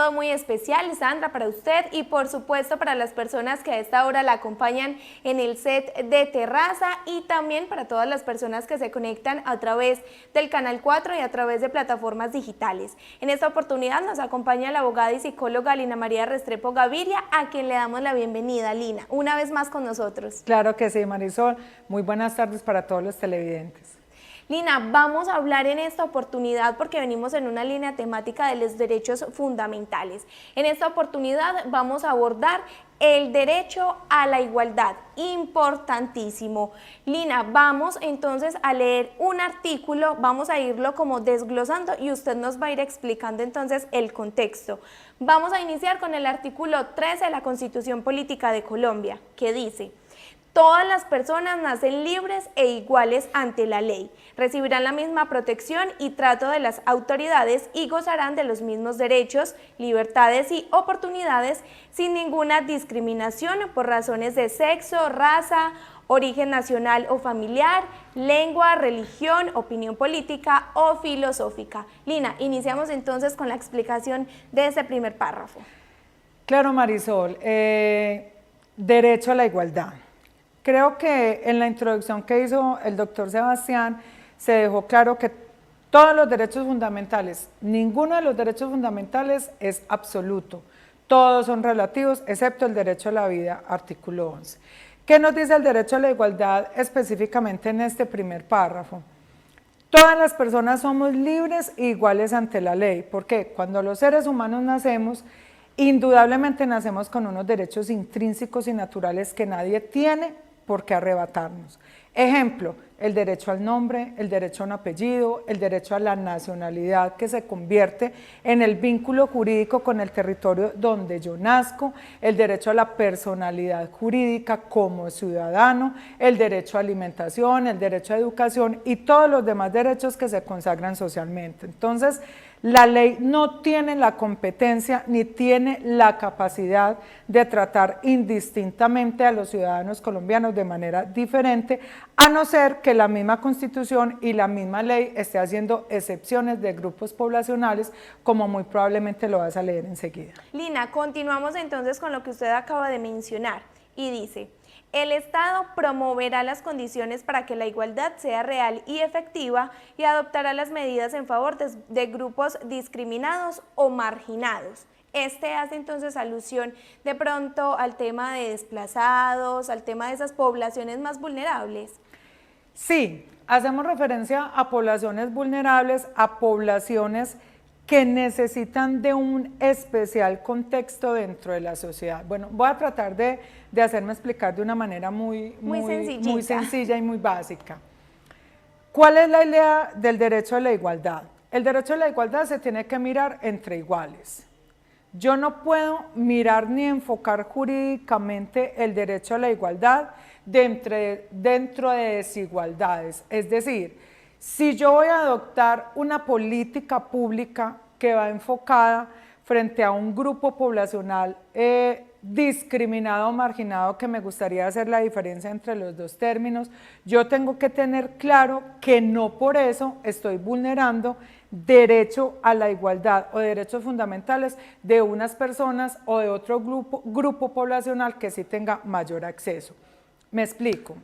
saludo muy especial, Sandra, para usted y por supuesto para las personas que a esta hora la acompañan en el set de Terraza y también para todas las personas que se conectan a través del Canal 4 y a través de plataformas digitales. En esta oportunidad nos acompaña la abogada y psicóloga Lina María Restrepo Gaviria, a quien le damos la bienvenida. Lina, una vez más con nosotros. Claro que sí, Marisol. Muy buenas tardes para todos los televidentes. Lina, vamos a hablar en esta oportunidad porque venimos en una línea temática de los derechos fundamentales. En esta oportunidad vamos a abordar el derecho a la igualdad, importantísimo. Lina, vamos entonces a leer un artículo, vamos a irlo como desglosando y usted nos va a ir explicando entonces el contexto. Vamos a iniciar con el artículo 13 de la Constitución Política de Colombia, que dice: todas las personas nacen libres e iguales ante la ley, recibirán la misma protección y trato de las autoridades y gozarán de los mismos derechos, libertades y oportunidades sin ninguna discriminación por razones de sexo, raza, origen nacional o familiar, lengua, religión, opinión política o filosófica. Lina, iniciamos entonces con la explicación de ese primer párrafo. Claro, Marisol, derecho a la igualdad. Creo que en la introducción que hizo el doctor Sebastián se dejó claro que todos los derechos fundamentales, ninguno de los derechos fundamentales es absoluto, todos son relativos excepto el derecho a la vida, artículo 11. ¿Qué nos dice el derecho a la igualdad específicamente en este primer párrafo? Todas las personas somos libres e iguales ante la ley, porque cuando los seres humanos nacemos, indudablemente nacemos con unos derechos intrínsecos y naturales que nadie tiene por qué arrebatarnos. Ejemplo, el derecho al nombre, el derecho a un apellido, el derecho a la nacionalidad que se convierte en el vínculo jurídico con el territorio donde yo nazco, el derecho a la personalidad jurídica como ciudadano, el derecho a alimentación, el derecho a educación y todos los demás derechos que se consagran socialmente. Entonces, la ley no tiene la competencia ni tiene la capacidad de tratar indistintamente a los ciudadanos colombianos de manera diferente, a no ser que la misma Constitución y la misma ley esté haciendo excepciones de grupos poblacionales, como muy probablemente lo vas a leer enseguida. Lina, continuamos entonces con lo que usted acaba de mencionar y dice: el Estado promoverá las condiciones para que la igualdad sea real y efectiva y adoptará las medidas en favor de grupos discriminados o marginados. Este hace entonces alusión de pronto al tema de desplazados, al tema de esas poblaciones más vulnerables. Sí, hacemos referencia a poblaciones vulnerables, a poblaciones que necesitan de un especial contexto dentro de la sociedad. Bueno, voy a tratar de hacerme explicar de una manera muy sencilla y muy básica. ¿Cuál es la idea del derecho a la igualdad? El derecho a la igualdad se tiene que mirar entre iguales. Yo no puedo mirar ni enfocar jurídicamente el derecho a la igualdad dentro de desigualdades. Es decir, si yo voy a adoptar una política pública que va enfocada frente a un grupo poblacional discriminado o marginado, que me gustaría hacer la diferencia entre los dos términos, yo tengo que tener claro que no por eso estoy vulnerando derecho a la igualdad o derechos fundamentales de unas personas o de otro grupo poblacional que sí tenga mayor acceso. Me explico.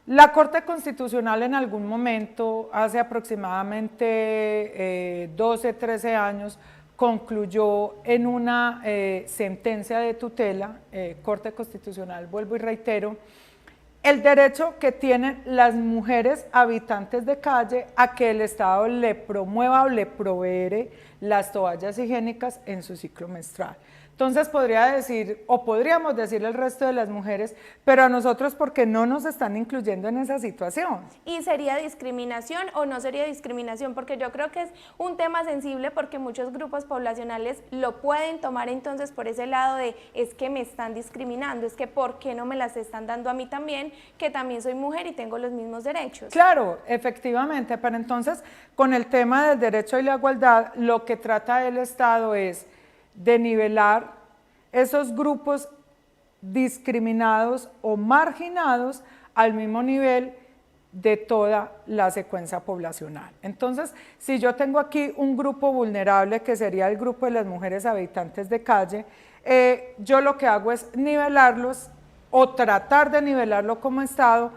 La Corte Constitucional en algún momento, hace aproximadamente 12, 13 años, concluyó en una sentencia de tutela, Corte Constitucional, vuelvo y reitero, el derecho que tienen las mujeres habitantes de calle a que el Estado le promueva o le provee las toallas higiénicas en su ciclo menstrual. Entonces podría decir, o podríamos decirle al resto de las mujeres, pero a nosotros, ¿por qué no nos están incluyendo en esa situación? ¿Y sería discriminación o no sería discriminación? Porque yo creo que es un tema sensible porque muchos grupos poblacionales lo pueden tomar entonces por ese lado de es que me están discriminando, es que ¿por qué no me las están dando a mí también, que también soy mujer y tengo los mismos derechos? Claro, efectivamente, pero entonces con el tema del derecho y la igualdad, lo que trata el Estado es de nivelar esos grupos discriminados o marginados al mismo nivel de toda la secuencia poblacional. Entonces, si yo tengo aquí un grupo vulnerable, que sería el grupo de las mujeres habitantes de calle, yo lo que hago es nivelarlos o tratar de nivelarlo como Estado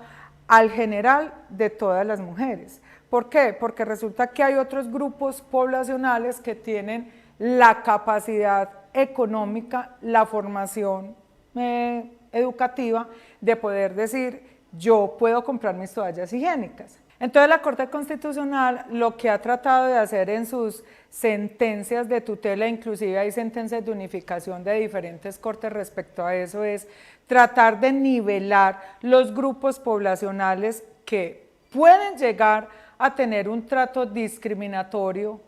al general de todas las mujeres. ¿Por qué? Porque resulta que hay otros grupos poblacionales que tienen la capacidad económica, la formación educativa de poder decir, yo puedo comprar mis toallas higiénicas. Entonces la Corte Constitucional lo que ha tratado de hacer en sus sentencias de tutela, inclusive hay sentencias de unificación de diferentes cortes respecto a eso, es tratar de nivelar los grupos poblacionales que pueden llegar a tener un trato discriminatorio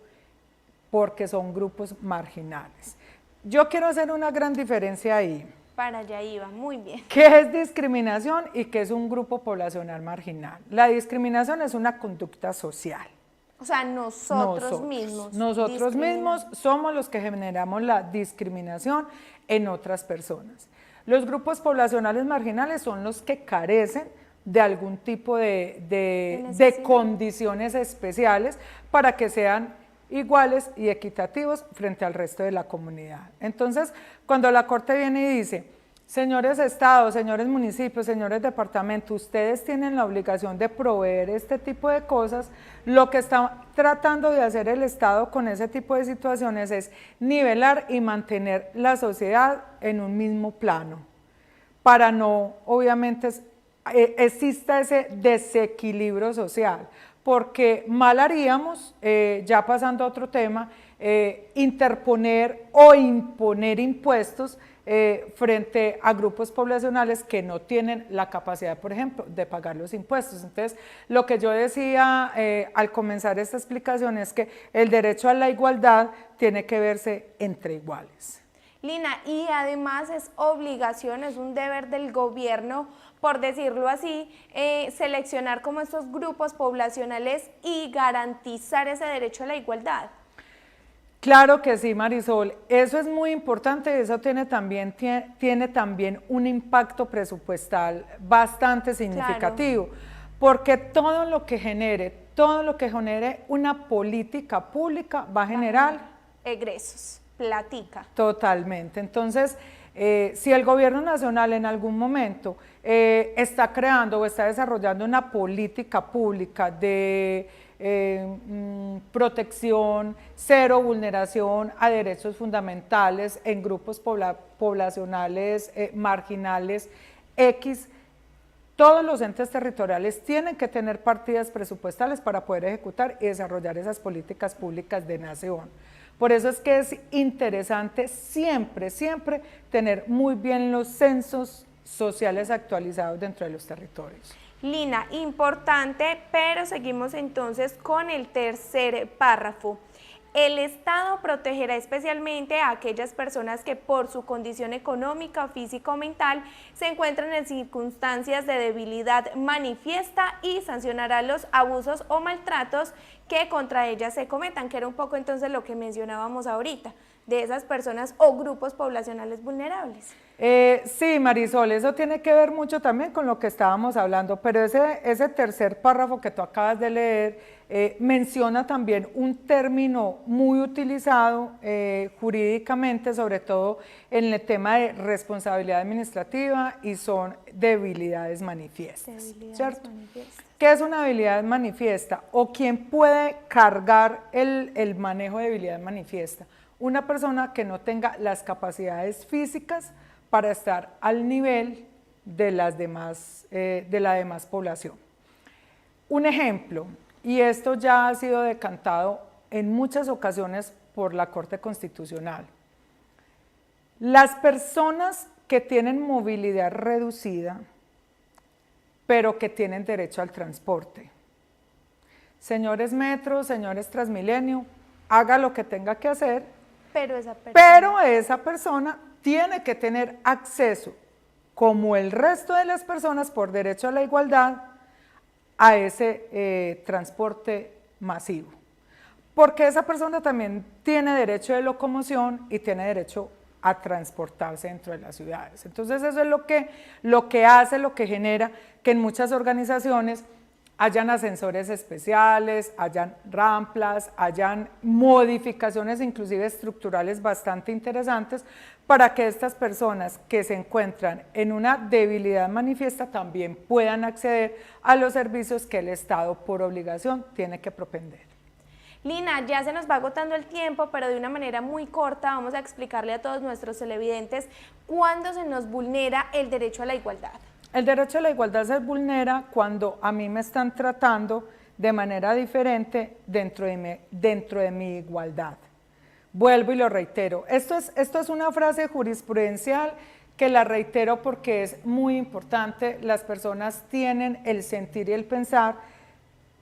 porque son grupos marginales. Yo quiero hacer una gran diferencia ahí. Para allá iba, muy bien. ¿Qué es discriminación y qué es un grupo poblacional marginal? La discriminación es una conducta social. O sea, nosotros mismos. Nosotros mismos somos los que generamos la discriminación en otras personas. Los grupos poblacionales marginales son los que carecen de algún tipo de condiciones especiales para que sean iguales y equitativos frente al resto de la comunidad. Entonces, cuando la Corte viene y dice, señores estados, señores municipios, señores departamentos, ustedes tienen la obligación de proveer este tipo de cosas, lo que está tratando de hacer el Estado con ese tipo de situaciones es nivelar y mantener la sociedad en un mismo plano, para no, obviamente, exista ese desequilibrio social, porque mal haríamos, ya pasando a otro tema, interponer o imponer impuestos frente a grupos poblacionales que no tienen la capacidad, por ejemplo, de pagar los impuestos. Entonces, lo que yo decía al comenzar esta explicación es que el derecho a la igualdad tiene que verse entre iguales. Lina, y además es obligación, es un deber del gobierno, por decirlo así, seleccionar como estos grupos poblacionales y garantizar ese derecho a la igualdad. Claro que sí, Marisol, eso es muy importante y eso tiene también un impacto presupuestal bastante significativo, claro, porque todo lo que genere una política pública va a generar egresos, platica. Totalmente. Entonces, si el gobierno nacional en algún momento está creando o está desarrollando una política pública de protección, cero vulneración a derechos fundamentales en grupos poblacionales marginales X, todos los entes territoriales tienen que tener partidas presupuestales para poder ejecutar y desarrollar esas políticas públicas de nación. Por eso es que es interesante siempre tener muy bien los censos sociales actualizados dentro de los territorios. Lina, importante, pero seguimos entonces con el tercer párrafo. El Estado protegerá especialmente a aquellas personas que por su condición económica, física o mental se encuentran en circunstancias de debilidad manifiesta y sancionará los abusos o maltratos que contra ellas se cometan, que era un poco entonces lo que mencionábamos ahorita, de esas personas o grupos poblacionales vulnerables. Sí, Marisol, eso tiene que ver mucho también con lo que estábamos hablando, pero ese tercer párrafo que tú acabas de leer menciona también un término muy utilizado jurídicamente, sobre todo en el tema de responsabilidad administrativa, y son debilidades manifiestas, ¿cierto? ¿Qué es una debilidad manifiesta? ¿O quién puede cargar el manejo de debilidad manifiesta? Una persona que no tenga las capacidades físicas para estar al nivel de la demás población. Un ejemplo, y esto ya ha sido decantado en muchas ocasiones por la Corte Constitucional. Las personas que tienen movilidad reducida, pero que tienen derecho al transporte. Señores Metro, señores Transmilenio, haga lo que tenga que hacer, pero esa persona tiene que tener acceso, como el resto de las personas por derecho a la igualdad, a ese transporte masivo. Porque esa persona también tiene derecho de locomoción y tiene derecho a transportarse dentro de las ciudades. Entonces eso es lo que hace, lo que genera que en muchas organizaciones hayan ascensores especiales, hayan rampas, hayan modificaciones inclusive estructurales bastante interesantes para que estas personas que se encuentran en una debilidad manifiesta también puedan acceder a los servicios que el Estado por obligación tiene que propender. Lina, ya se nos va agotando el tiempo, pero de una manera muy corta vamos a explicarle a todos nuestros televidentes cuándo se nos vulnera el derecho a la igualdad. El derecho a la igualdad se vulnera cuando a mí me están tratando de manera diferente dentro de mi igualdad. Vuelvo y lo reitero. Esto es una frase jurisprudencial que la reitero porque es muy importante. Las personas tienen el sentir y el pensar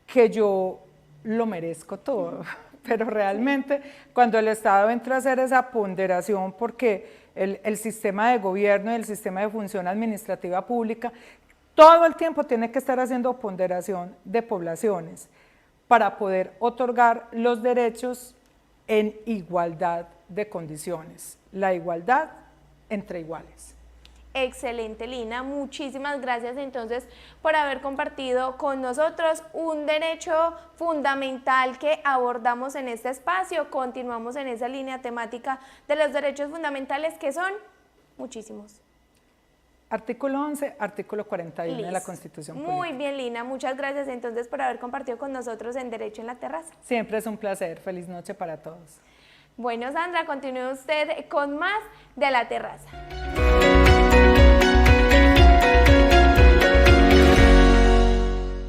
que yo lo merezco todo, pero realmente cuando el Estado entra a hacer esa ponderación, porque el sistema de gobierno y el sistema de función administrativa pública todo el tiempo tiene que estar haciendo ponderación de poblaciones para poder otorgar los derechos en igualdad de condiciones, la igualdad entre iguales. Excelente, Lina, muchísimas gracias entonces por haber compartido con nosotros un derecho fundamental que abordamos en este espacio. Continuamos en esa línea temática de los derechos fundamentales que son muchísimos. Artículo 11, artículo 41 Listo. de la Constitución Muy Política. bien, Lina, muchas gracias entonces por haber compartido con nosotros en Derecho en la Terraza. Siempre es un placer, feliz noche para todos. Bueno, Sandra, continúe usted con más de La Terraza.